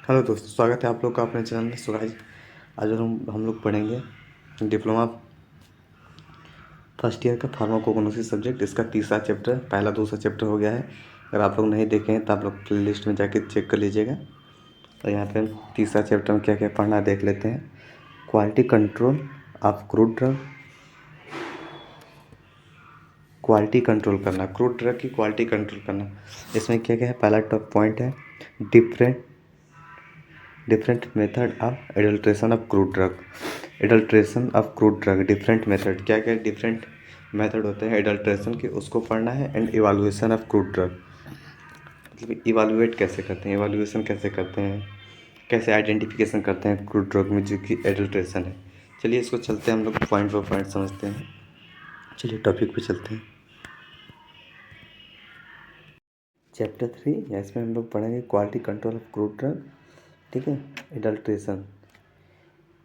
Hello दोस्तों, स्वागत है आप लोग का अपने चैनल में। सो गाइस, आज हम लोग पढ़ेंगे डिप्लोमा फर्स्ट ईयर का फार्माकोगनोसिस सब्जेक्ट। इसका तीसरा चैप्टर, पहला दूसरा चैप्टर हो गया है। अगर आप लोग नहीं देखे हैं तो आप लोग प्ले लिस्ट में जाके चेक कर लीजिएगा। और यहाँ पे हम तीसरा चैप्टर में क्या क्या पढ़ना है देख लेते हैं। Quality control of crude drug, quality control करना, क्रूड ड्रग की क्वालिटी कंट्रोल करना। इसमें क्या क्या है, पहला टॉप पॉइंट है different method of adulteration of crude drug. Adulteration of crude drug, different method, क्या क्या डिफरेंट मेथड होते हैं एडल्ट्रेशन के, उसको पढ़ना है। And evaluation of crude drug, मतलब इवालुएट कैसे करते हैं, इवालुएशन कैसे करते हैं, कैसे आइडेंटिफिकेशन करते हैं क्रूड ड्रग में जो कि एडल्ट्रेशन है। चलिए इसको चलते हैं, हम लोग पॉइंट बाय पॉइंट समझते हैं। चलिए टॉपिक पे चलते हैं। चैप्टर 3, इसमें हम लोग पढ़ेंगे quality control of crude drug. ठीक है, एडल्ट्रेशन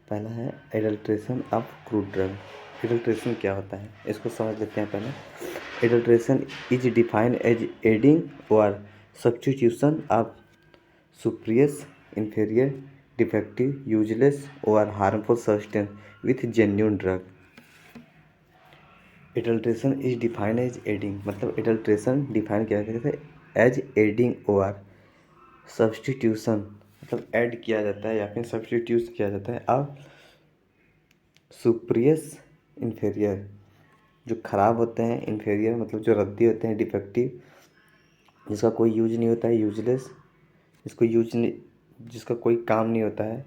पहला है, adulteration of crude drug. Adulteration क्या होता है इसको समझ लेते हैं पहले। Adulteration is defined as adding और substitution of superior, inferior, defective, useless और harmful substance with genuine drug. Adulteration is defined as adding, मतलब एडल्ट्रेशन डिफाइन किया जाता है एज एडिंग और सब्स्टिट्यूशन, मतलब ऐड किया जाता है या फिर सब्स्टिट्यूट किया जाता है अब सुपीरियर, इन्फीरियर जो ख़राब होते हैं, इन्फीरियर मतलब जो रद्दी होते हैं, डिफेक्टिव जिसका कोई यूज नहीं होता है, यूजलेस जिसको यूज नहीं, जिसका कोई काम नहीं होता है,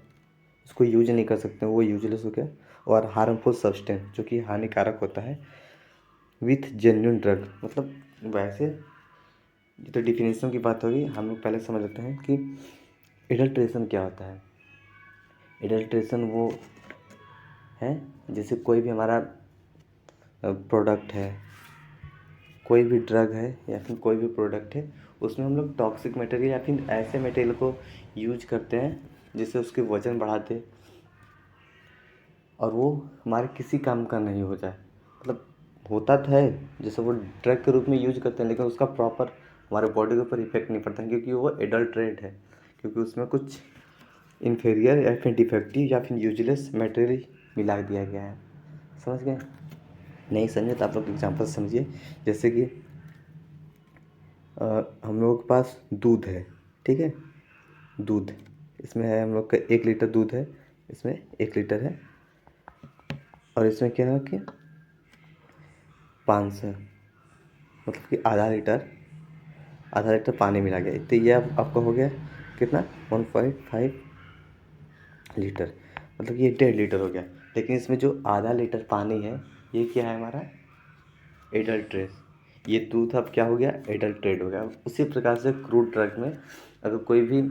इसको यूज नहीं कर सकते वो यूजलेस हो गया। और हार्मफुल सब्सटेंस जो कि हानिकारक होता है, विथ जेन्युइन ड्रग, मतलब वैसे ये तो डिफिनेशन की बात होगी। हम लोग पहले समझ लेते हैं कि एडल्ट्रेशन क्या होता है। एडल्ट्रेशन वो है जैसे कोई भी हमारा प्रोडक्ट है, कोई भी ड्रग है या फिर कोई भी प्रोडक्ट है, उसमें हम लोग टॉक्सिक मटेरियल या फिर ऐसे मटेरियल को यूज करते हैं जिससे उसके वज़न बढ़ा दे और वो हमारे किसी काम का नहीं हो जाए। मतलब होता तो है जैसे वो ड्रग के रूप में यूज करते हैं, लेकिन उसका प्रॉपर हमारे बॉडी के ऊपर इफेक्ट नहीं पड़ता है, क्योंकि वो एडल्ट्रेट है, क्योंकि उसमें कुछ इन्फीरियर या फिर डिफेक्टिव या फिर यूजलेस मटेरियल मिला दिया गया है। समझ गए? नहीं समझे तो आप लोग एग्जाम्पल समझिए। जैसे कि हम लोगों के पास दूध है, ठीक है, दूध इसमें है, हम लोग का 1 लीटर दूध है, इसमें 1 लीटर है और इसमें क्या है कि 500, मतलब कि आधा लीटर पानी मिला गया, तो ये आपका हो गया कितना, 1.5 लीटर, मतलब ये 1.5 लीटर हो गया। लेकिन इसमें जो आधा लीटर पानी है ये क्या है हमारा, एडल्ट्रेट। ये दूध अब क्या हो गया, एडल्ट्रेट हो गया। उसी प्रकार से क्रूड ड्रग में अगर कोई भी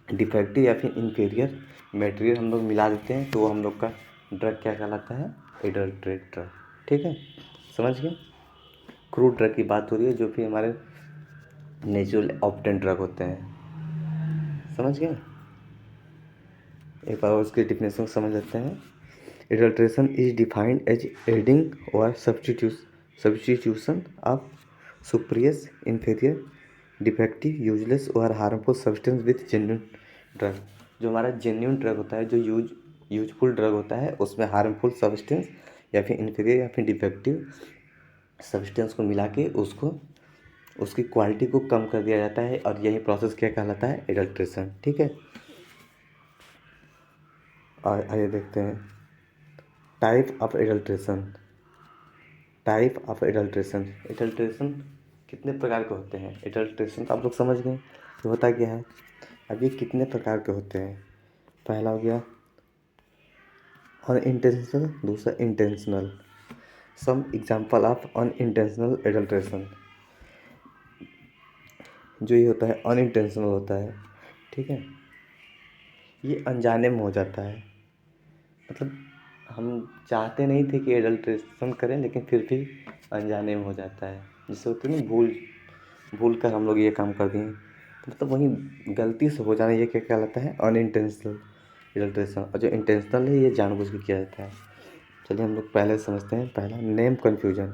डिफेक्टिव या फिर इन्फीरियर मटेरियल हम लोग मिला देते हैं तो वो हम लोग का ड्रग क्या कहलाता है, एडल्ट्रेट ड्रग। ठीक है, समझ गए? क्रूड ड्रग की बात हो रही है जो भी हमारे नेचुरल ऑप्टेन ड्रग होते हैं। समझ गए? एक बार उसके डिफिनेशन समझ लेते हैं। Adulteration is defined as adding और substitution of superior, inferior, defective, useless और harmful substance with genuine drug. जो हमारा जेन्युइन ड्रग होता है, जो यूजफुल ड्रग होता है, उसमें हार्मफुल सब्सटेंस या फिर इंफीरियर या फिर डिफेक्टिव सब्सटेंस को मिला के उसको, उसकी क्वालिटी को कम कर दिया जाता है, और यही प्रोसेस क्या कहलाता है, एडल्ट्रेशन। ठीक है, और आइए देखते हैं type of adulteration. Type of adulteration, adulteration कितने प्रकार के होते हैं। एडल्ट्रेशन तो आप लोग समझ गए कि होता क्या है। अब ये कितने प्रकार के होते हैं, पहला हो गया अनइंटेंशनल, दूसरा intentional. Some example of unintentional adulteration, जो ये होता है अनइंटेंशनल होता है, ठीक है, ये अनजाने में हो जाता है। मतलब हम चाहते नहीं थे कि एडल्ट्रेशन करें, लेकिन फिर भी अनजाने में हो जाता है। जिससे होती है ना, भूल कर हम लोग ये काम कर दिए, तो मतलब वही गलती से हो जाना, ये क्या कहलाता है, अनइंटेंशनल एडल्ट्रेशन। और जो इंटेंशनल है ये जानबूझ के किया जाता है। चलिए हम लोग पहले समझते हैं। पहला नेम कन्फ्यूजन।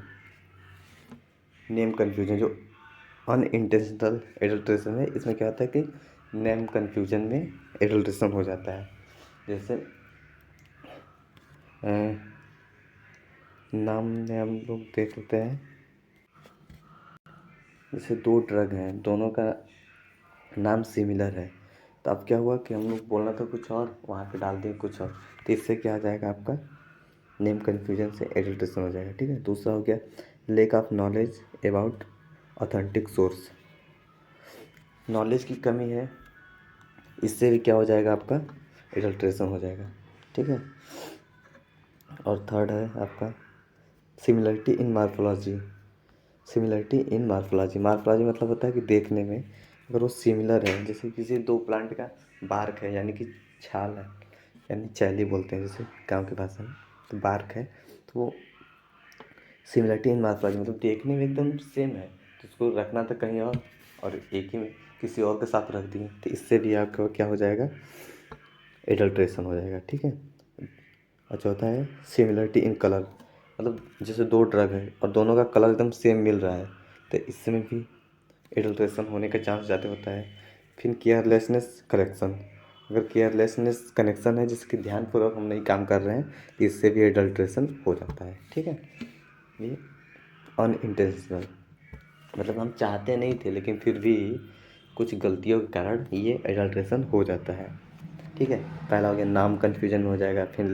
नेम कन्फ्यूजन जो अनइंटेंशनल एडल्ट्रेशन है, इसमें क्या होता है कि नेम कन्फ्यूजन में एडल्ट्रेशन हो जाता है। जैसे नाम में हम लोग देख लेते हैं, जैसे दो ड्रग हैं, दोनों का नाम सिमिलर है, तो अब क्या हुआ कि हम लोग बोलना था कुछ और, वहाँ पे डाल दिए कुछ और, तो इससे क्या आ जाएगा, आपका नेम कन्फ्यूजन से एडल्ट्रेशन हो जाएगा। ठीक है। दूसरा हो गया lack of knowledge about authentic source. Knowledge की कमी है, इससे भी क्या हो जाएगा, आपका एडल्ट्रेशन हो जाएगा। ठीक है। और थर्ड है आपका सिमिलरिटी इन मार्फोलॉजी। सिमिलरिटी इन मार्फोलॉजी, मार्फोलॉजी मतलब होता है कि देखने में अगर वो सिमिलर है, जैसे किसी दो प्लांट का बार्क है यानी कि छाल है, यानी चैली बोलते हैं जैसे गांव की भाषा में, तो बार्क है, तो वो सिमिलरिटी इन मार्फोलॉजी मतलब देखने में एकदम सेम है, तो उसको रखना था कहीं और एक ही में किसी और के साथ रख दिए, तो इससे भी आपका क्या हो जाएगा, एडल्ट्रेशन हो जाएगा। ठीक है। और चौथा है सिमिलरिटी इन कलर, मतलब जैसे दो ड्रग है और दोनों का कलर एकदम सेम मिल रहा है, तो इसमें भी एडल्ट्रेशन होने का चांस ज़्यादा होता है। फिर केयरलेसनेस करेक्शन, अगर केयरलेसनेस कनेक्शन है जिसके ध्यानपूर्वक हम नहीं काम कर रहे हैं, तो इससे भी एडल्ट्रेशन हो जाता है। ठीक है। ये अनइंटेंशनल, मतलब हम चाहते नहीं थे लेकिन फिर भी कुछ गलतियों के कारण ये एडल्ट्रेशन हो जाता है। ठीक है। पहला हो गया नाम कन्फ्यूजन में हो जाएगा, फिर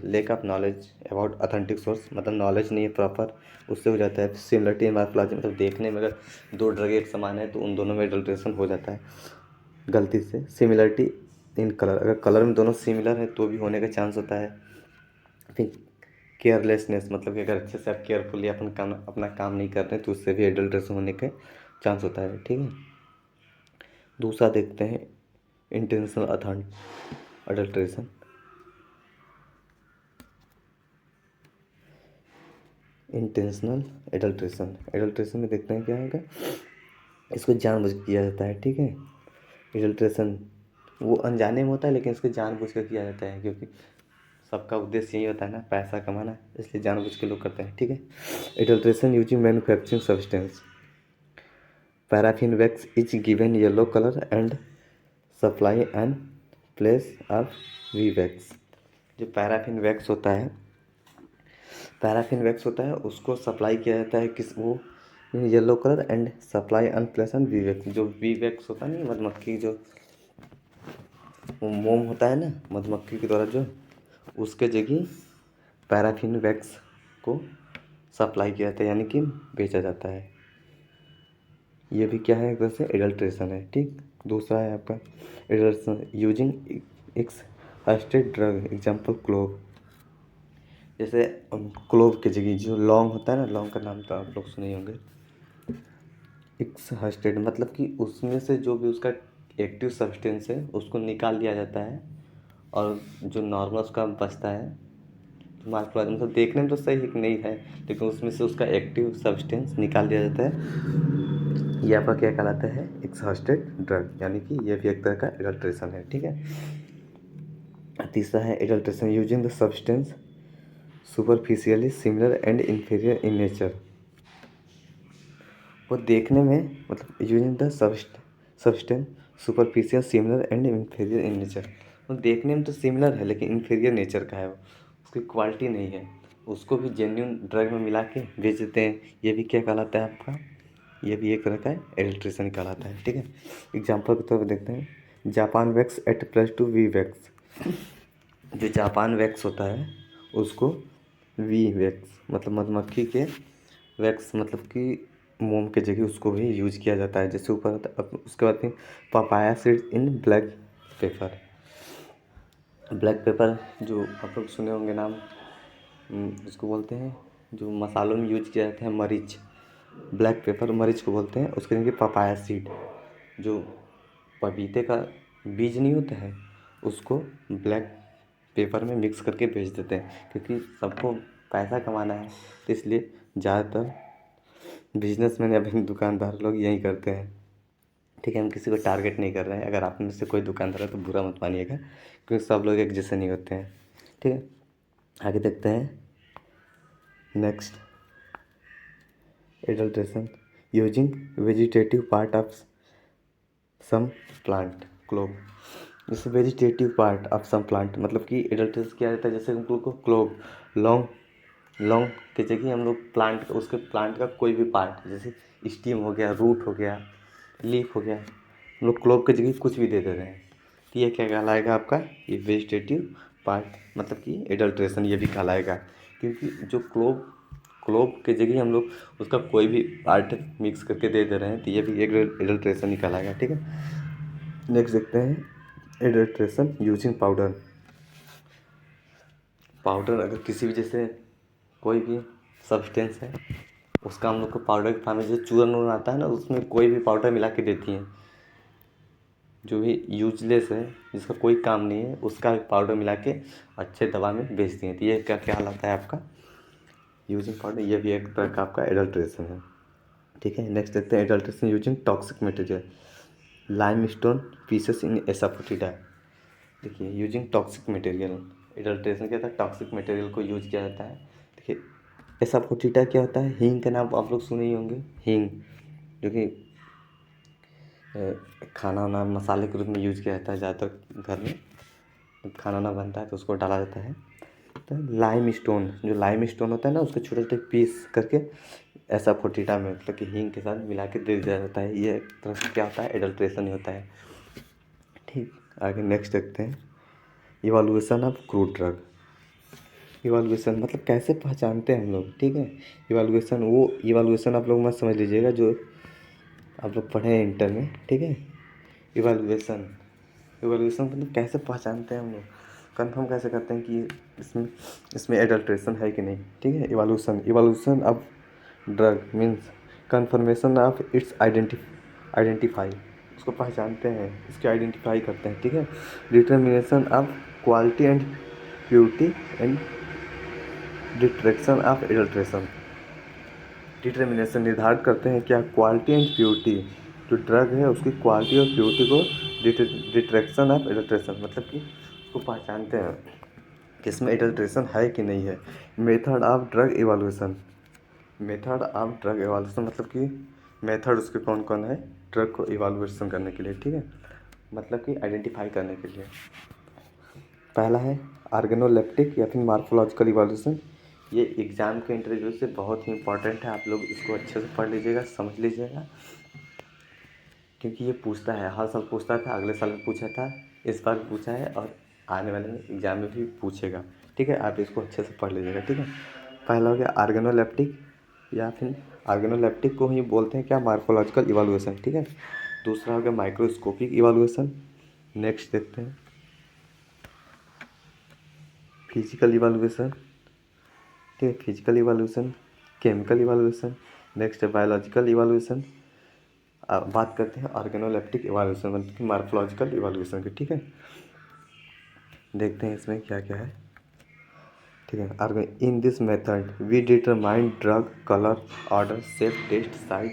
lake of knowledge about authentic source, मतलब नॉलेज नहीं है प्रॉपर, उससे हो जाता है। सिमिलरिटी इन मार्फोलॉजी, मतलब देखने में अगर दो ड्रग एक समान है तो उन दोनों में एडल्ट्रेशन हो जाता है गलती से। सिमिलरिटी इन कलर, अगर कलर में दोनों सिमिलर है तो भी होने का चांस होता है। फिर केयरलेसनेस, मतलब कि अगर अच्छे से आप केयरफुली अपना काम नहीं कर रहे हैं तो उससे भी एडल्ट्रेशन होने का चांस होता है। ठीक है। दूसरा देखते हैं intentional adulteration. Intentional adulteration, adulteration में देखते हैं क्या होगा, इसको जानबूझ के किया जाता है। ठीक है। एडल्ट्रेशन वो अनजाने में होता है लेकिन इसको जानबूझ कर किया जाता है, क्योंकि सबका उद्देश्य यही होता है ना, पैसा कमाना, इसलिए जानबूझ के लोग करते हैं। ठीक है। Adulteration using manufacturing substance, paraffin wax is given yellow colour and supply and place of bee wax. जो पैराफिन वैक्स होता है उसको सप्लाई किया जाता है किस वो yellow colour and supply and place and bee wax. जो वी वैक्स होता है ना, मधुमक्खी जो वो मोम होता है ना मधुमक्खी के द्वारा, जो उसके जगह पैराफिन वैक्स को सप्लाई किया जाता है, यानी कि बेचा जाता है। ये भी क्या है, एक तरह से एडल्ट्रेशन है। ठीक। दूसरा है आपका adulteration using exhausted drug, example clove. जैसे क्लोव की जगह जो लौंग होता है ना, लौंग का नाम तो आप लोग सुने ही होंगे। एक्स हस्टेड मतलब कि उसमें से जो भी उसका एक्टिव सब्सटेंस है उसको निकाल दिया जाता है, और जो नॉर्मल उसका बचता है, तो मार्फोलॉजी मतलब देखने में तो सही नहीं है लेकिन उसमें से उसका एक्टिव सब्सटेंस निकाल दिया जाता है। ये आपका क्या कहलाता है, एक्सहॉस्टेड ड्रग, यानी कि ये भी एक तरह का एडल्ट्रेशन है। ठीक है। तीसरा है adulteration using the substance superficially similar and inferior in nature. वो देखने में मतलब using the substance superficial similar and inferior in nature, वो देखने में तो सिमिलर है लेकिन इन्फीरियर नेचर का है, वो उसकी क्वालिटी नहीं है, उसको भी जेन्युइन ड्रग में मिला के बेच देते हैं। ये भी क्या कहलाता है आपका, ये भी एक तरह का एडल्ट्रेशन कहलाता है। ठीक है। एग्जाम्पल के तौर पर देखते हैं Japan wax at +2 bee wax. जो जापान वैक्स होता है उसको वी वैक्स मतलब मधुमक्खी के वैक्स मतलब कि मोम के जगह उसको भी यूज किया जाता है, जैसे ऊपर होता है। अब उसके बाद फिर पपाया सीड्स इन ब्लैक पेपर। ब्लैक पेपर जो आप लोग सुने होंगे नाम, उसको बोलते हैं जो मसालों में यूज किया जाता है, मरीच। ब्लैक पेपर मरीच को बोलते हैं। उसके नीचे पपाया सीड, जो पपीते का बीज नहीं होता है, उसको ब्लैक पेपर में मिक्स करके बेच देते हैं, क्योंकि सबको पैसा कमाना है, तो इसलिए ज़्यादातर बिजनेसमैन या फिर दुकानदार लोग यही करते हैं। ठीक है। हम किसी को टारगेट नहीं कर रहे हैं, अगर आप में से कोई दुकानदार है तो बुरा मत मानिएगा, क्योंकि सब लोग एक जैसे नहीं होते हैं। ठीक है। आगे देखते हैं next adulteration using vegetative part of some plant clove, जैसे vegetative part of some plant, मतलब कि एडल्ट्रेस किया जाता है। जैसे हम लोग को क्लोव, लौंग, लौंग की जगह हम लोग प्लांट उसके प्लांट का कोई भी पार्ट, जैसे स्टीम हो गया, रूट हो गया, लीफ हो गया, हम लोग क्लोव की जगह कुछ भी दे रहे हैं, तो ये क्या कहलाएगा आपका, ये वेजिटेटिव पार्ट, मतलब कि एडल्ट्रेशन ये भी कहलाएगा। क्योंकि जो क्लोव क्लोव के जगह हम लोग उसका कोई भी पार्ट मिक्स करके दे रहे हैं, तो ये भी एक एडल्ट्रेशन ही कहलाएगा। ठीक है, नेक्स्ट देखते हैं एडल्ट्रेशन यूजिंग पाउडर। पाउडर अगर किसी भी, जैसे कोई भी सब्सटेंस है, उसका हम लोग को पाउडर के फॉर्म में, जैसे चूरन वूरन आता है ना, उसमें कोई भी पाउडर मिला के देती हैं, जो भी यूजलेस है, जिसका कोई काम नहीं है, उसका भी पाउडर मिला के अच्छे दवा में बेचती हैं, तो ये क्या क्या कहलाता है आपका, यूजिंग पाउडर। ये भी एक तरह का आपका एडल्ट्रेशन है। ठीक है, नेक्स्ट देखते हैं adulteration using toxic material, limestone pieces in asafoetida. देखिए, यूजिंग टॉक्सिक मटेरियल, एडल्ट्रेशन क्या था, टॉक्सिक मटेरियल को यूज किया जाता है। देखिए, एसाफोटिडा क्या होता है, हींग का नाम आप लोग सुने ही होंगे, हींग, जो कि खाना वाना मसाले के रूप में यूज किया जाता है ज़्यादातर घर में, जब खाना वाना बनता है तो उसको डाला जाता है। तो लाइम स्टोन, जो लाइम स्टोन होता है ना, उसके छोटे छोटे पीस करके एसाफोटिडा में, मतलब कि हींग के साथ मिला के दे दिया जाता है। ये एक तरह से क्या होता है, एडल्ट्रेशन ही होता है। ठीक, आगे नेक्स्ट देखते हैं evaluation of crude drug. Evaluation मतलब कैसे पहचानते हैं हम लोग। ठीक है, इवालुएशन, वो इवालुएशन आप लोग मत समझ लीजिएगा जो आप लोग पढ़े हैं इंटर में। ठीक है, इवालुएशन, इवालुएशन मतलब कैसे पहचानते हैं हम लोग, कंफर्म कैसे करते हैं कि इसमें इसमें एडल्ट्रेशन है कि नहीं। ठीक है, evaluation, evaluation of drug means confirmation of its identify, उसको पहचानते हैं, इसकी आइडेंटिफाई करते हैं। ठीक है, determination of quality and purity and detection of adulteration. Determination निर्धारित करते हैं क्या, क्वालिटी एंड प्योरिटी, जो ड्रग है उसकी क्वालिटी और प्योरिटी को, डिटेक्शन ऑफ एडल्ट्रेशन मतलब कि उसको पहचानते हैं कि इसमें एडल्ट्रेशन है कि नहीं है। Method of drug evaluation, method of drug evaluation मतलब कि मेथड उसके कौन कौन है ड्रग को इवालुएशन करने के लिए। ठीक है, मतलब कि आइडेंटिफाई करने के लिए। पहला है ऑर्गेनोलेप्टिक या फिर मार्फोलॉजिकल इवाल्यूशन। ये एग्ज़ाम के इंटरव्यू से बहुत ही इंपॉर्टेंट है, आप लोग इसको अच्छे से पढ़ लीजिएगा, समझ लीजिएगा, क्योंकि ये पूछता है, हर साल पूछता था, अगले साल भी पूछा था, इस बार भी पूछा है और आने वाले एग्ज़ाम में भी पूछेगा। ठीक है, आप इसको अच्छे से पढ़ लीजिएगा। ठीक है, पहला हो गया ऑर्गेनोलेप्टिक, या फिर ऑर्गेनोलेप्टिक को ही बोलते हैं क्या, मार्फोलॉजिकल इवाल्यूएशन। ठीक है, दूसरा हो गया माइक्रोस्कोपिक इवाल्यूएशन। नेक्स्ट देखते हैं फिजिकल इवाल्यूएशन। ठीक है, फिजिकल इवाल्यूएशन, केमिकल इवाल्यूएशन, नेक्स्ट है बायोलॉजिकल इवाल्यूएशन। बात करते हैं ऑर्गेनोलेप्टिक इवाल्यूएशन मतलब कि मार्फोलॉजिकल इवाल्यूएशन की। ठीक है, देखते हैं इसमें क्या क्या है। ठीक है, in this method we determine drug colour order shape test size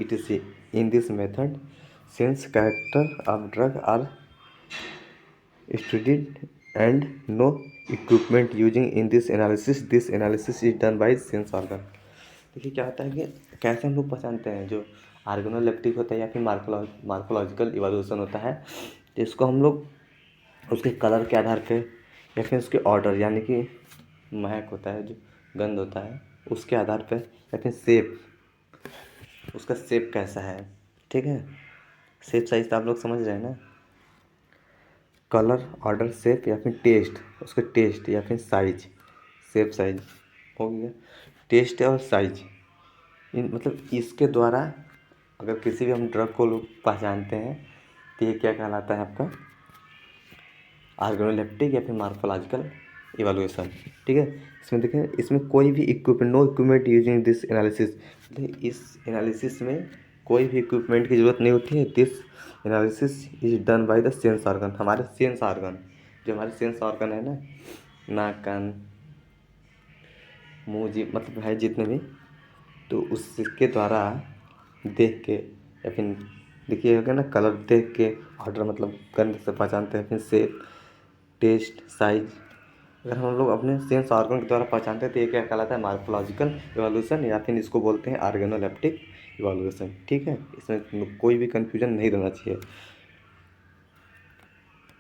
it is in this method since character of drug are studied and no equipment using in this analysis is done by sense organ। देखिए क्या होता है कि कैसे हम लोग पहचानते हैं, जो ऑर्गेनोलेप्टिक होता है या फिर मार्फोलॉजिकल इवोल्यूशन होता है, तो इसको हम लोग उसके कलर के आधार पे या फिर उसके ऑर्डर, यानी कि महक होता है, जो गंध होता है, उसके आधार पे, या फिर शेप, उसका शेप कैसा है। ठीक है, शेप साइज तो आप लोग समझ रहे हैं ना, कलर ऑर्डर शेप या फिर टेस्ट, उसका टेस्ट या फिर साइज, शेप साइज हो गया, टेस्ट और साइज, इन मतलब इसके द्वारा अगर किसी भी हम ड्रग को लोग पहचानते हैं, तो ये क्या कहलाता है आपका, ऑर्गेनोलेप्टिक या फिर मार्फोलॉजिकल इवैल्यूएशन। ठीक है, इसमें देखें, इसमें कोई भी equipment, no equipment using this analysis, मतलब इस एनालिसिस में कोई भी इक्विपमेंट की ज़रूरत नहीं होती है। This analysis is done by the sense organ, हमारे सेंस ऑर्गन, जो हमारे सेंस ऑर्गन है ना, नाक कान मुँह जीभ मतलब है जितने भी, तो उसके द्वारा देख के, या फिर देखिए होगा ना, कलर देख के, ऑर्डर मतलब गंध से पहचानते हैं, फिर शेप टेस्ट साइज, अगर हम लोग अपने सेंस ऑर्गन के द्वारा पहचानते हैं तो ये क्या कहलाता है, मार्फोलॉजिकल इवोल्यूशन, या फिर इसको बोलते हैं ऑर्गेनोलेप्टिक इवोल्यूशन। ठीक है, इसमें कोई भी कन्फ्यूजन नहीं रहना चाहिए।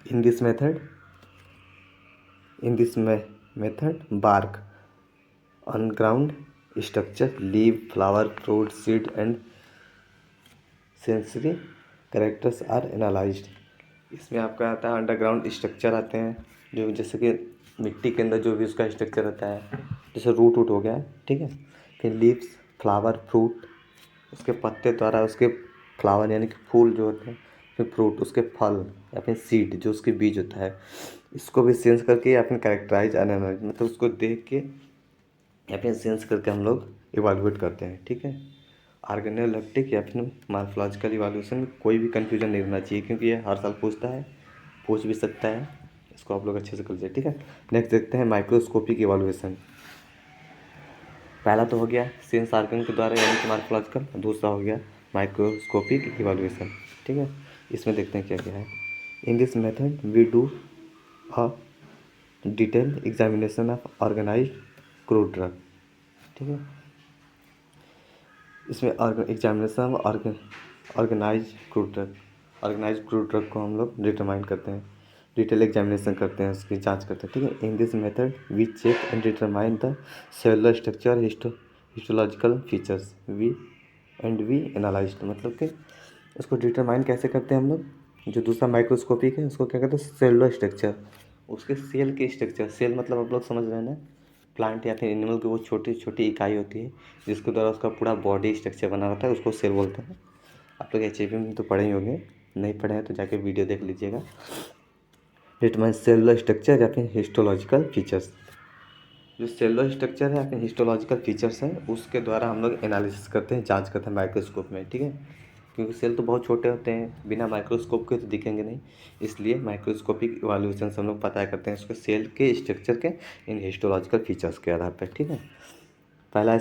In this method bark on ground structure, leaf, flower, fruit, seed and sensory characters are analysed. इसमें आपका आता है अंडरग्राउंड स्ट्रक्चर आते हैं, जो जैसे कि मिट्टी के अंदर जो भी उसका स्ट्रक्चर रहता है, जैसे रूट हो गया, ठीक है। फिर लीव्स, फ्लावर, फ्रूट, उसके पत्ते द्वारा उसके फ्लावर यानी कि फूल जो होते हैं, फिर फ्रूट उसके फल या फिर सीड जो उसके बीज होता है, इसको भी सेंस करके या फिर कैरेक्टराइज एनालाइज मतलब उसको देख के या फिर सेंस करके हम लोग इवालुएट करते हैं, ठीक है। ऑर्गेनोलेप्टिक या फिर मॉर्फोलॉजिकल इवाल्यूएशन में कोई भी कंफ्यूजन नहीं होना चाहिए, क्योंकि ये हर साल पूछ भी सकता है। इसको आप लोग अच्छे से कर लीजिए, ठीक है। नेक्स्ट देखते हैं माइक्रोस्कोपिक इवाल्यूएशन। पहला तो हो गया सेंस ऑर्गन के द्वारा यानी कि मॉर्फोलॉजिकल, दूसरा हो गया माइक्रोस्कोपिक इवाल्यूएशन, ठीक है। इसमें देखते हैं क्या क्या है। In this method we do a detail examination of organised crude drug, ठीक है। इसमें एग्जामिनेशन ऑर्गेनाइज क्रूड ड्रग को हम लोग डिटरमाइन करते हैं, डिटेल एग्जामिनेशन करते हैं, उसकी जांच करते हैं, ठीक है। In this method we check and determine the cellular structure, histological features, we analyse, मतलब कि उसको डिटरमाइन कैसे करते हैं हम लोग। जो दूसरा माइक्रोस्कोपिक है उसको क्या कहते हैं, सेलुलर स्ट्रक्चर, उसके सेल के स्ट्रक्चर, सेल मतलब आप लोग समझ रहे हैं ना, प्लांट या फिर एनिमल की वो छोटी छोटी इकाई होती है जिसके द्वारा उसका पूरा बॉडी स्ट्रक्चर बना होता है, उसको सेल बोलते हैं। आप लोग एचआईवी में तो पढ़े ही होंगे, नहीं पढ़े हैं तो जाके वीडियो देख लीजिएगा। डिटरमाइन सेलुलर स्ट्रक्चर या फिर हिस्टोलॉजिकल फीचर्स, जो सेलुलर स्ट्रक्चर है या फिर हिस्टोलॉजिकल फीचर्स हैं उसके द्वारा हम लोग एनालिसिस करते हैं, जांच करते हैं माइक्रोस्कोप में, ठीक है। क्योंकि सेल तो बहुत छोटे होते हैं, बिना माइक्रोस्कोप के तो दिखेंगे नहीं, इसलिए माइक्रोस्कोपिक इवैल्यूएशन से हम लोग पता करते हैं उसके सेल के स्ट्रक्चर के इन हिस्टोलॉजिकल फीचर्स के आधार पर, ठीक है। पहला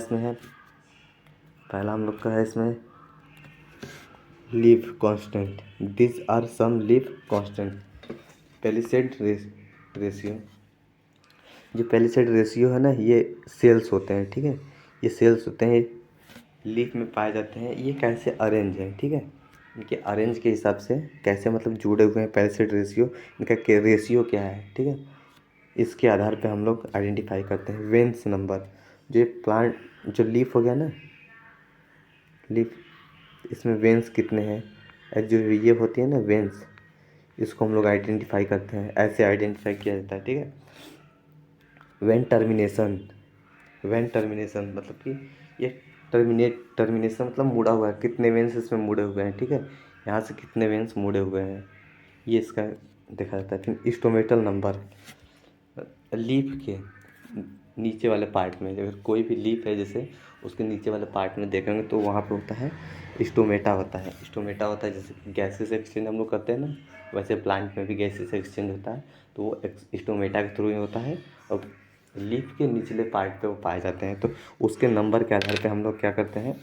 हम लोग का है इसमें leaf constant, this are some leaf constant. Palisade ratio, जो पेलिसेड रेशियो है ना, ये सेल्स होते हैं, ठीक है। ये सेल्स होते हैं, लीफ में पाए जाते हैं। ये कैसे अरेंज है, ठीक है, इनके अरेंज के हिसाब से कैसे मतलब जुड़े हुए हैं पेलिसेड रेशियो, इनका रेशियो क्या है, ठीक है। इसके आधार पे हम लोग आइडेंटिफाई करते हैं वेन्स नंबर। जो ये प्लांट जो लीफ हो गया ना, लीफ, इसमें वेन्स कितने हैं, जो ये होती है ना वेन्स, इसको हम लोग आइडेंटिफाई करते हैं, ऐसे आइडेंटिफाई किया जाता है, ठीक है। वेन टर्मिनेशन मतलब कि ये टर्मिनेशन मतलब मुड़ा हुआ है, कितने वेन्स इसमें मुड़े हुए हैं, ठीक है। यहाँ से कितने वेन्स मुड़े हुए हैं ये इसका देखा जाता है। फिर स्टोमेटल नंबर, लीफ के नीचे वाले पार्ट में, अगर कोई भी लीफ है जैसे उसके नीचे वाले पार्ट में देखेंगे तो वहाँ पे होता है स्टोमेटा होता है। जैसे गैसेस एक्सचेंज हम लोग करते हैं ना, वैसे प्लांट में भी गैसेस एक्सचेंज होता है, तो वो स्टोमेटा के थ्रू ही होता है, और लीफ के निचले पार्ट पे वो पाए जाते हैं। तो उसके नंबर के आधार पे हम लोग क्या करते हैं,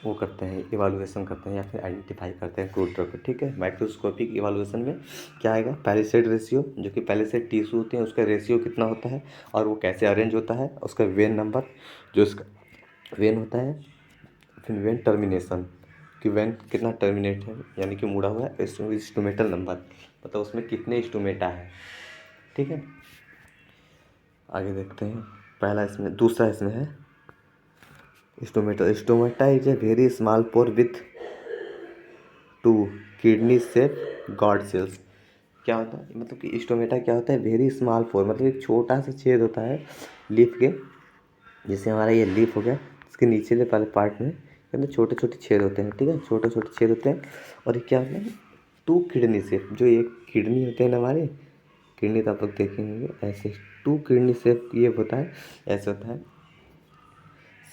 वो करते हैं, इवालुएशन करते हैं या फिर आइडेंटिफाई करते हैं क्रूड ड्रग को, ठीक है। माइक्रोस्कोपिक इवालुएशन में क्या आएगा, पैलिसेड रेशियो, जो कि पैलिसेड टिश्यू होते हैं उसका रेशियो कितना होता है और वो कैसे अरेंज होता है, उसका वेन नंबर, जो उसका वेन होता है। फिर वेन टर्मिनेशन, कि वेन कितना टर्मिनेट है यानी कि मुड़ा हुआ है। स्टोमेटल नंबर मतलब उसमें कितने स्टोमेटा है, ठीक है। आगे देखते हैं, दूसरा इसमें है stomata is a very small pore with two kidney shape guard cells. क्या होता है, मतलब कि स्टोमेटा क्या होता है, वेरी स्मॉल पोर मतलब एक छोटा सा छेद होता है लीफ के, जैसे हमारा ये लीफ हो गया, इसके नीचे वाले पार्ट में के अंदर छोटे छोटे छेद होते हैं, ठीक है, छोटे छोटे छेद होते हैं। और ये क्या होता है, टू किडनी शेप, जो एक किडनी होते हैं ना हमारे, किडनी तो आप लोग देखेंगे ऐसे, टू किडनी शेप ये होता है, ऐसे होता है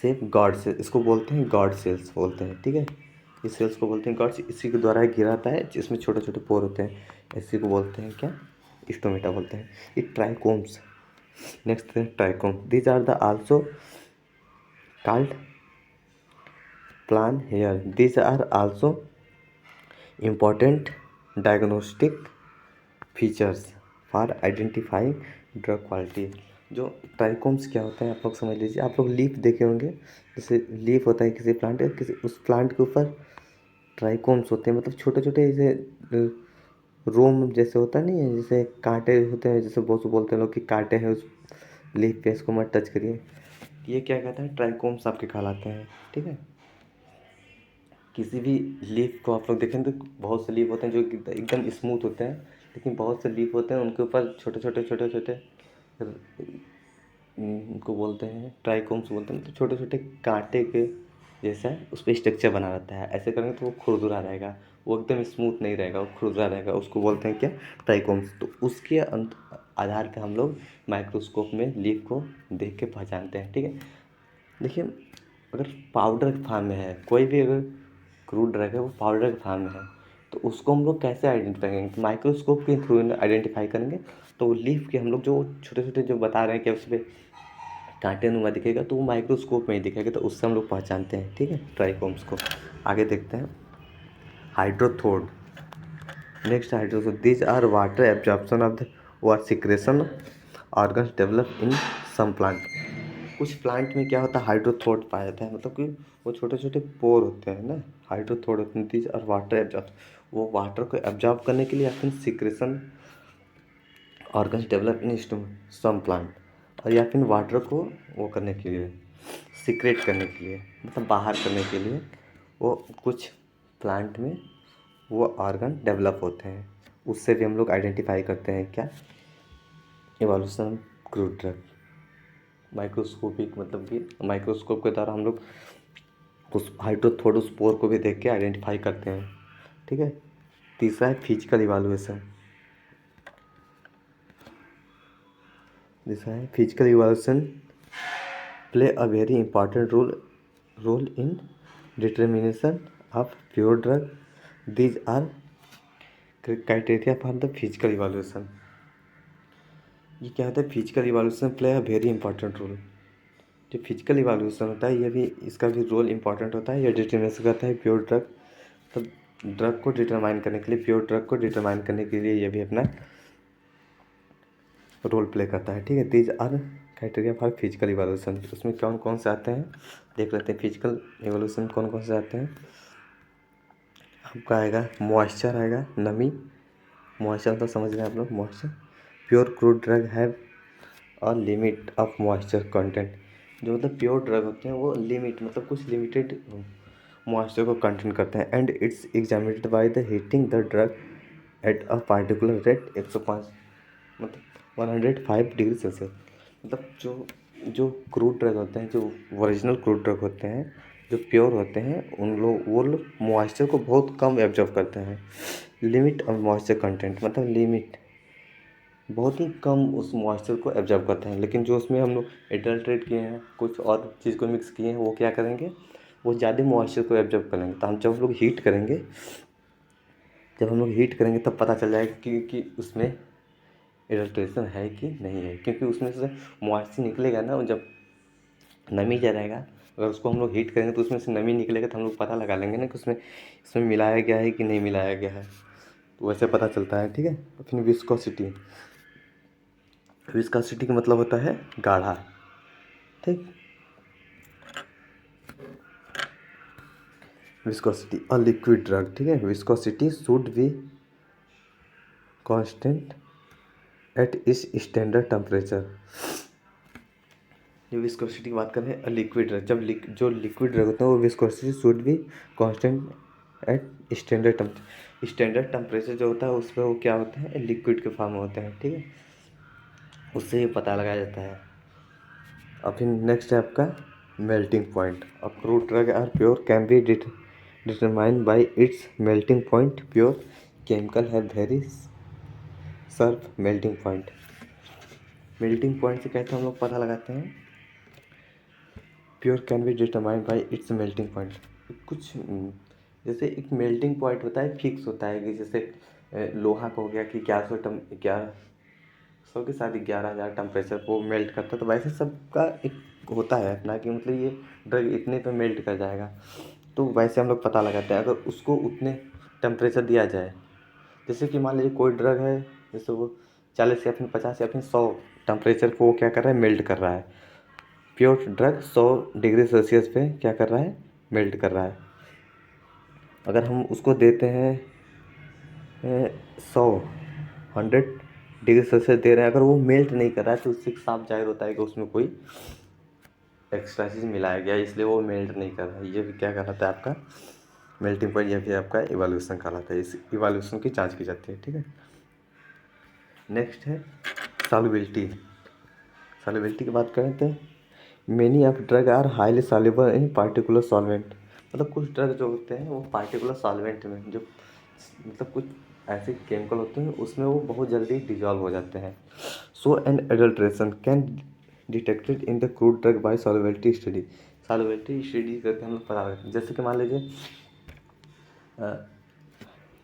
शेप गॉड सेल, इसको बोलते हैं गॉड सेल्स बोलते हैं, ठीक है। इस सेल्स को बोलते हैं गॉड, इसी के द्वारा गिरा रहता है जिसमें छोटे छोटे पोर होते हैं, इसी को बोलते हैं क्या, स्टोमेटा बोलते हैं। ये ट्राइकोम्स, नेक्स्ट है trichome, these are the also called plant hair, these are also important diagnostic features for identifying drug quality. जो ट्राइकोम्स क्या होता है आप लोग समझ लीजिए, आप लोग लीफ देखे होंगे, जैसे लीफ होता है किसी प्लांट का, किसी उस प्लांट के ऊपर ट्राइकोम्स होते हैं, मतलब छोटे छोटे ऐसे रोम जैसे होता नहीं है, जैसे कांटे होते हैं, जैसे बहुत से बोलते हैं लोग कि कांटे हैं उस लीफ पे, इसको मत टच करिए। ये क्या कहता है, ट्राइकोम्स आपके कहलाते हैं। ठीक है, किसी भी लीफ को आप लोग देखें तो बहुत से लीफ होते हैं जो एकदम स्मूथ होते हैं, लेकिन बहुत से लीफ होते हैं उनके ऊपर छोटे छोटे छोटे छोटे उनको बोलते हैं ट्राइकोम्स बोलते हैं, तो छोटे छोटे कांटे के जैसा उस पर स्ट्रक्चर बना रहता है। ऐसे करेंगे तो वो खुरदुरा रहेगा, वो एकदम स्मूथ नहीं रहेगा, वो खुरदुरा रहेगा, उसको बोलते हैं क्या, ट्राइकोम्स। तो उसके आधार पे हम लोग माइक्रोस्कोप में लीफ को देख के पहचानते हैं। ठीक है, देखिए अगर पाउडर फॉर्म में है कोई भी, अगर क्रूड ड्रग है वो पाउडर के फॉर्म में है, तो उसको हम लोग कैसे आइडेंटिफाई करेंगे, तो माइक्रोस्कोप के थ्रू आइडेंटिफाई करेंगे। तो लीफ के हम लोग जो छोटे छोटे जो बता रहे हैं कि उस पर कांटे नुमा दिखेगा, तो वो माइक्रोस्कोप में ही दिखेगा, तो उससे हम लोग पहचानते हैं। ठीक है, ट्राइकोम्स को। आगे देखते हैं हाइड्रोथोड। नेक्स्ट हाइड्रोथोड, these are water absorption of the व secretion organs develop in some plant. कुछ प्लांट में क्या होता है, हाइड्रोथोड पाया जाता है, मतलब कि वो छोटे छोटे पोर होते हैं ना, हाइड्रोथोड होते हैं। दीज आर वाटर एब्जॉर्ब, वो वाटर को एब्जॉर्ब करने के लिए या फिर secretion organs develop in some plant, और या फिर वाटर को वो करने के लिए, सीक्रेट करने के लिए, मतलब बाहर करने के लिए, वो कुछ प्लांट में वो ऑर्गन डेवलप होते हैं। उससे भी हम लोग आइडेंटिफाई करते हैं क्या, इवोल्यूशन क्रूड ड्रग। माइक्रोस्कोपिक मतलब कि माइक्रोस्कोप के द्वारा हम लोग उस हाइड्रोथोड स्पोर को भी देख के आइडेंटिफाई करते हैं। ठीक है, तीसरा है फिजिकल इवैल्यूएशन। तीसरा है physical evaluation play a very important role in determination of pure drug. These are criteria for the physical evaluation. ये क्या होता है, physical evaluation play a very important role. जो फिजिकल इवैल्यूएशन होता है ये भी, इसका भी रोल इंपॉर्टेंट होता है। यह डिटर्मिनेशन करता है प्योर ड्रग, तो ड्रग को डिटरमाइन करने के लिए, प्योर ड्रग को डिटरमाइन करने के लिए ये भी अपना रोल प्ले करता है। ठीक है, these are criteria for physical evaluation. उसमें कौन कौन से आते हैं देख लेते हैं। फिजिकल इवैल्यूएशन कौन कौन से आते हैं, आपका आएगा मॉइस्चर, आएगा नमी। मॉइस्चर तो समझ रहे हैं आप लोग, moisture. Pure crude drug have a limit of moisture content. जो मतलब प्योर ड्रग होते हैं वो लिमिट मतलब कुछ लिमिटेड मॉइस्चर को कंटेन करते हैं। And it's examinated by the heating the drug at a particular rate, 105 मतलब 105 डिग्री सेल्सियस। मतलब जो जो क्रूड ड्रग होते हैं, जो ओरिजिनल क्रूड ड्रग होते हैं, जो प्योर होते हैं, उन लोग वो लोग मॉइस्चर को बहुत कम एब्जॉर्ब करते हैं। लिमिट ऑफ मॉइस्चर कंटेंट मतलब लिमिट बहुत ही कम उस मॉइस्चर को एब्जॉर्ब करते हैं। लेकिन जो उसमें हम लोग एडल्ट्रेट किए हैं, कुछ और चीज़ को मिक्स किए हैं, वो क्या करेंगे, वो ज़्यादा मॉइस्चर को एब्जॉर्ब करेंगे। तो हम जब हम लोग हीट करेंगे, जब हम लोग हीट करेंगे तब पता चल जाएगा कि उसमें एडल्ट्रेशन है कि नहीं है, क्योंकि उसमें से मॉइस्चर निकलेगा ना, जब नमी जा रहेगा, अगर उसको हम लोग हीट करेंगे तो उसमें से नमी निकलेगा, तो हम लोग पता लगा लेंगे ना कि उसमें इसमें मिलाया गया है कि नहीं मिलाया गया है, तो वैसे पता चलता है। ठीक है, फिर विस्कोसिटी। विस्कोसिटी का मतलब होता है गाढ़ा। ठीक, विस्कोसिटी और लिक्विड ड्रग। ठीक है, viscosity should be constant eight इस स्टैंडर्ड टेम्परेचर। ये विस्कोसिटी की बात कर रहे हैं। लिक्विड ड्रग, जब जो लिक्विड ड्रग होता है वो viscosity should be constant eight standard temperature. Standard temperature जो होता है उस पर वो क्या होते हैं, लिक्विड के फॉर्म में होते हैं। ठीक है, उससे ये पता लगाया जाता है। और फिर नेक्स्ट है आपका melting point. A crude drug are pure can be determined by its melting point. Pure chemical है very sharp melting point. Melting point से कहते हैं हम लोग पता लगाते हैं, pure can be determined by its melting point. कुछ जैसे एक मेल्टिंग पॉइंट होता है, फिक्स होता है, कि जैसे लोहा का हो गया कि 1100 के साथ 11,000 टेम्परेचर को मेल्ट करता है, तो वैसे सबका एक होता है अपना, कि मतलब ये ड्रग इतने पे मेल्ट कर जाएगा। तो वैसे हम लोग पता लगाते हैं, अगर उसको उतने टेम्परेचर दिया जाए, जैसे कि मान लीजिए कोई ड्रग है, जैसे वो 40 या फिर 50 या फिर 100 टेम्परेचर को वो क्या कर रहा है, मेल्ट कर रहा है। प्योर ड्रग 100 डिग्री सेल्सियस पे क्या कर रहा है, मेल्ट कर रहा है। अगर हम उसको देते हैं 100 100 डिग्री सेल्सियस दे रहे हैं, अगर वो मेल्ट नहीं कर रहा है तो उससे साफ जाहिर होता है कि उसमें कोई एक्स्ट्रा चीज़ मिलाया गया है, इसलिए वो मेल्ट नहीं कर रहा है। ये भी क्या कहलाता है आपका मेल्टिंग पॉइंट, या फिर आपका इवैल्यूएशन कहलाता है। इस इवैल्यूएशन की जांच की जाती है, ठीक है। नेक्स्ट है सॉल्युबिलिटी। सॉल्युबिलिटी की बात करें तो many of drug are highly soluble in particular solvent. मतलब कुछ ड्रग जो होते हैं वो पार्टिकुलर सॉल्वेंट में, जो मतलब कुछ ऐसे केमिकल होते हैं उसमें वो बहुत जल्दी डिजॉल्व हो जाते हैं। So an adulteration can detected in the crude drug by solubility study. Solubility study करके हम लोग पता करते हैं। जैसे कि मान लीजिए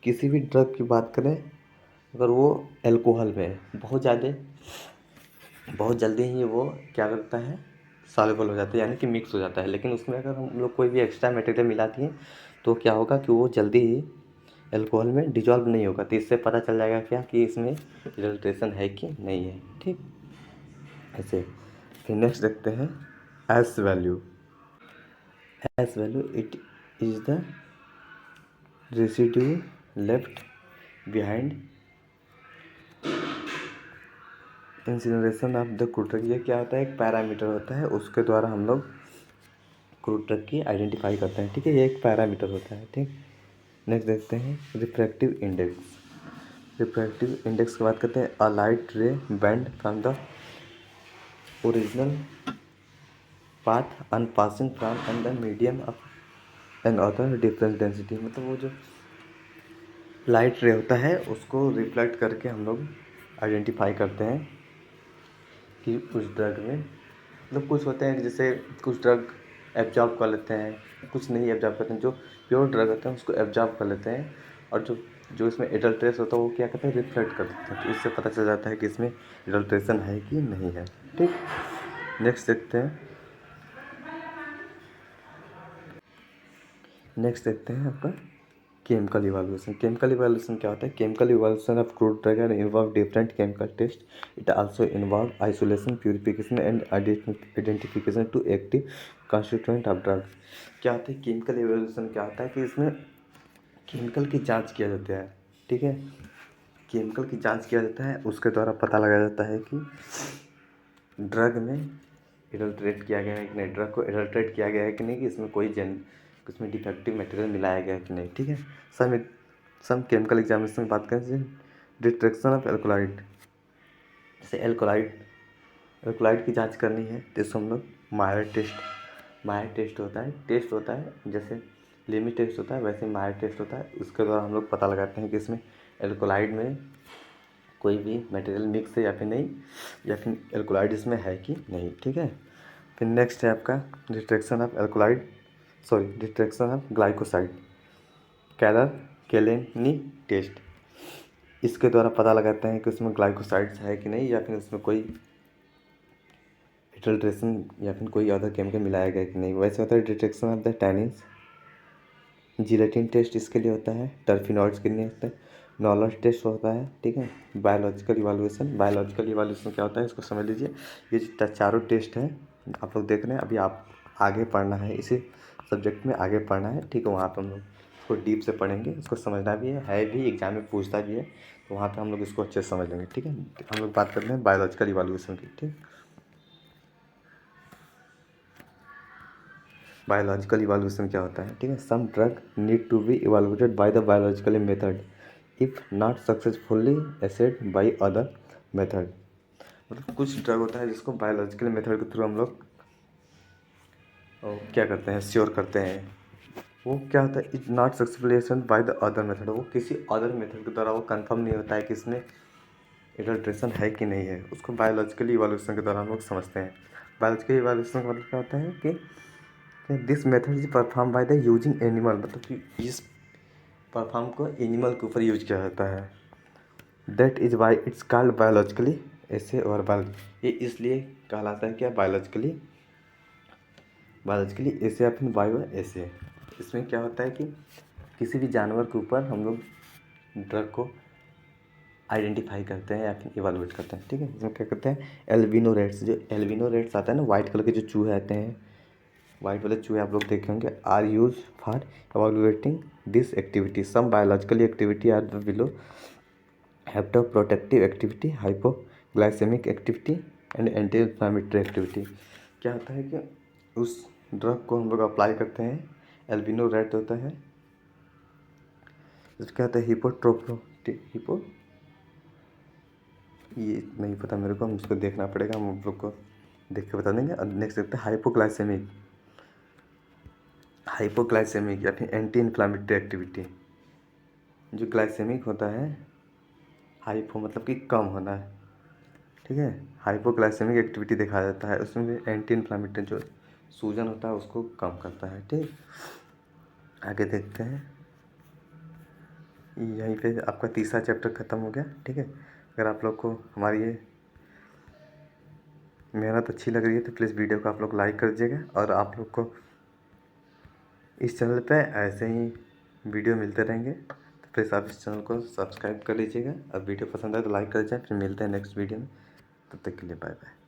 किसी भी ड्रग की बात करें, अगर वो एल्कोहल में है बहुत जल्दी ही वो क्या करता है सॉल्युबल हो जाता है, यानी कि मिक्स हो जाता है। लेकिन उसमें अगर हम लोग कोई भी एक्स्ट्रा मटेरियल मिला दिए तो क्या होगा कि वो जल्दी ही एल्कोहल में डिजॉल्व नहीं होगा। तो इससे पता चल जाएगा क्या कि इसमें एडल्ट्रेशन है कि नहीं है, ठीक। ऐसे फिर नेक्स्ट देखते हैं S value. S value it is the residue left behind incineration of the crude drug. ये क्या होता है, एक पैरामीटर होता है, उसके द्वारा हम लोग क्रूड ड्रग की आइडेंटिफाई करते हैं, ठीक है। ये एक पैरामीटर होता है, ठीक। नेक्स्ट देखते हैं रिफ्रैक्टिव इंडेक्स। रिफ्रैक्टिव इंडेक्स की बात करते हैं a light ray band from the original path on passing from and the medium of another difference density. मतलब वो जो लाइट रे होता है उसको रिफ्लेक्ट करके हम लोग आइडेंटिफाई करते हैं कि उस ड्रग में, मतलब कुछ होते हैं कि जैसे कुछ ड्रग एब्जॉर्ब कर लेते हैं, कुछ नहीं एब्जॉर्ब करते हैं। जो प्योर ड्रग होते हैं उसको एब्जॉर्ब कर लेते हैं, और जो जो इसमें एडल्ट्रेस होता है वो क्या करते हैं रिफ्लेक्ट कर देते हैं। तो इससे पता चल जाता है कि इसमें एडल्ट्रेशन है कि नहीं है, ठीक। नेक्स्ट देखते हैं आपका केमिकल इवैल्यूएशन। केमिकल इवैल्यूएशन क्या होता है, chemical evaluation of crude drug and involve different chemical test. It also involve isolation, purification and identification to active constituent of drug. क्या होता है केमिकल इवैल्यूएशन, क्या होता है कि इसमें केमिकल की जांच किया जाता है, ठीक है। केमिकल की जांच किया जाता है, उसके द्वारा पता लगाया जाता है कि ड्रग में एडल्ट्रेट किया गया है कि नहीं, ड्रग को एडल्ट्रेट किया गया है कि नहीं, कि इसमें कोई उसमें डिफेक्टिव मटेरियल मिलाया गया है कि नहीं, ठीक है। सम केमिकल एग्जामिनेशन की बात करें जैसे डिटेक्शन ऑफ एल्कोलाइड। जैसे एल्कोलाइड की जांच करनी है तो इसको हम लोग मायर टेस्ट होता है जैसे लिमिट टेस्ट होता है, वैसे मायर टेस्ट होता है। उसके द्वारा हम लोग पता लगाते हैं कि इसमें एल्कोलाइड में कोई भी मटेरियल मिक्स है या फिर नहीं, या फिर एल्कोलाइड इसमें है कि नहीं, ठीक है। फिर नेक्स्ट है आपका डिटेक्शन ऑफ ग्लाइकोसाइड कैलेनी टेस्ट। इसके द्वारा पता लगाते हैं कि उसमें ग्लाइकोसाइड्स है कि नहीं, या फिर उसमें कोई एडल्ट्रेशन या फिर कोई अदर केमिकल मिलाया गया कि नहीं। वैसे होता है detection of the tannins. Gelatin test इसके लिए होता है। टर्फिनॉइड्स के लिए होता है। नॉलेज टेस्ट होता है, ठीक है। बायोलॉजिकल इवालुएशन क्या होता है इसको समझ लीजिए। ये चारों टेस्ट हैं आप लोग देख रहे हैं, अभी आप आगे पढ़ना है, इसी सब्जेक्ट में आगे पढ़ना है, ठीक है। वहाँ पर हम लोग इसको डीप से पढ़ेंगे, इसको समझना भी है भी एग्जाम में पूछता भी है, तो वहाँ पर हम लोग इसको अच्छे से समझ लेंगे, ठीक है। हम लोग बात करते हैं बायोलॉजिकल इवालुएशन की, ठीक। बायोलॉजिकल इवाल्यूएशन क्या होता है, ठीक है। Some drug need to be evaluated by the biological method if not successfully assayed by other method. मतलब कुछ ड्रग होता है जिसको बायोलॉजिकल मेथड के थ्रू हम लोग क्या करते हैं श्योर करते हैं। वो क्या होता है is not successfully assayed by the other method. वो किसी अदर मेथड के द्वारा वो कंफर्म नहीं होता है कि इसमें एडल्ट्रेशन है कि नहीं है, उसको बायोलॉजिकल इवाल्यूएशन के द्वारा हम लोग समझते हैं। बायोलॉजिकल इवाल्यूएशन का मतलब क्या होता है कि this method is perform by the using animal. मतलब कि इस परफॉर्म को एनिमल के ऊपर यूज किया जाता है। That is why it's called biologically ऐसे और ये इसलिए कहलाता है क्या बायोलॉजिकली ऐसे या फिर बायो ऐसे। इसमें क्या होता है कि किसी भी जानवर के ऊपर हम लोग ड्रग को आइडेंटिफाई करते हैं या फिर इवालुएट करते हैं, ठीक है। इसमें क्या करते हैं एल्बिनो रेट्स, जो एल्बिनो रेट्स आता है ना, वाइट कलर के जो चूहे आते हैं, वाइट वाले चूहे आप लोग देखे होंगे, are use for evaluating this activity, some biological activity are the below, hepatoprotective activity, hypoglycaemic activity and anti inflammatory activity. क्या होता है कि उस ड्रग को हम लोग अप्लाई करते हैं, एल्बिनो रेड होता है, क्या होता है हिपो, ये नहीं पता मेरे को, मुझको देखना पड़ेगा, हम लोग को देख के बता देंगे। नेक्स्ट देखते हैं हाइपोग्लाइसेमिक या फिर एंटी इन्फ्लामेटरी एक्टिविटी। जो ग्लाइसेमिक होता है, हाइपो मतलब कि कम होना है, ठीक है, हाइपोग्लाइसेमिक एक्टिविटी दिखाया जाता है, उसमें भी एंटी इन्फ्लामेटरी जो सूजन होता है उसको कम करता है। ठीक, आगे देखते हैं। यहीं पे आपका तीसरा चैप्टर ख़त्म हो गया। ठीक है, अगर आप लोग को हमारी ये मेहनत अच्छी लग रही है तो प्लीज़ वीडियो को आप लोग लाइक कर दीजिएगा, और आप लोग को इस चैनल पे ऐसे ही वीडियो मिलते रहेंगे, तो प्लीज़ आप इस चैनल को सब्सक्राइब कर लीजिएगा। और वीडियो पसंद आए तो लाइक कर दीजिए। फिर मिलते हैं नेक्स्ट वीडियो में, तब तक के लिए बाय बाय।